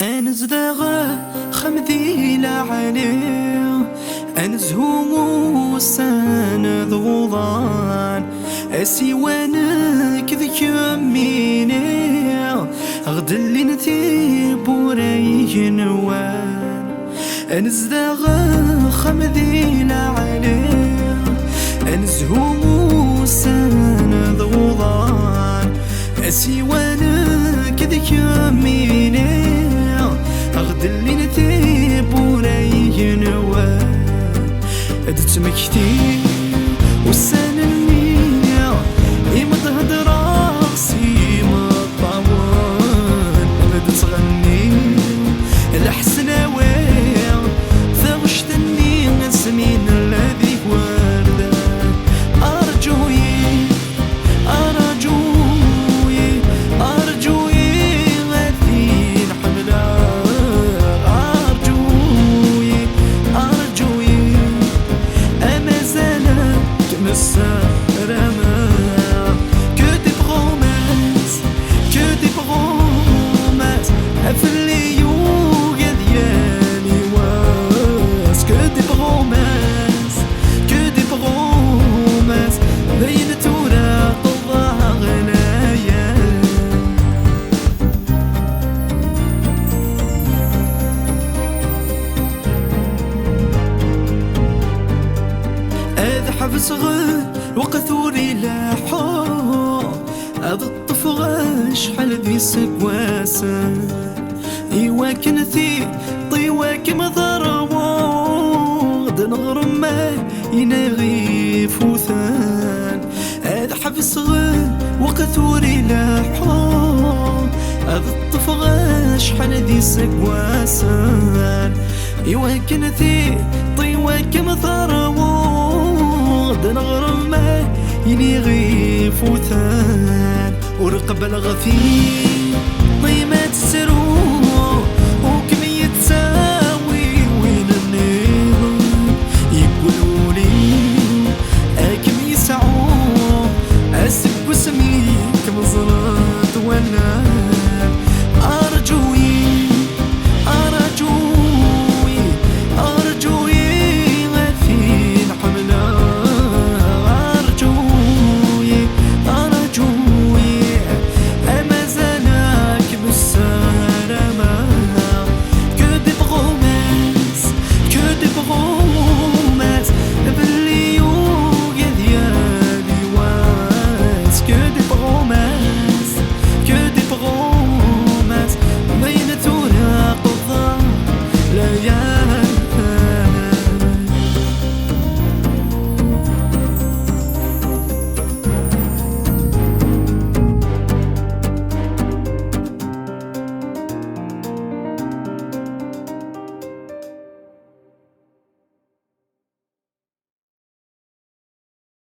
أنزدغ خمذي لعليه أنزهو السنة ضغضان أسيوانك ذيك يميني غد اللي نثيب وري نوان أنزدغ خمذي لعليه أنزهو السنة ضغضان أسيوانك ذيك يميني غد اللي نثيب وري نوان أدت مكتي والسنة المية إما تهدر راسي ما طوان أبدا تغني الأحسن وين ثغش تني السمين الذي وردة أرجوي أرجوي أرجوي غادي نحملها أرجوي أرجوي أما زالت مسارمة que des promesses أفلي يوجد يالي واس que des promesses بين تورا طلع غنايا أذحب صغير وقثوري لاحو هذا الطفغ شحال ذي سكواسا إيوا كنثي طيواك مضربو غدا نغرم ما ينغي فوثان أذحب صغير وقثوري لاحو هذا الطفغ شحال ذي سكواسا إيوا كنثي طيواك مضربو غدا نغرم ما ينغي فوثان ورقب الغفير ضيمة السرو وكمية تساوي وين النير يقولوا لي أكم يسعو أسب وسميك مزرات وانا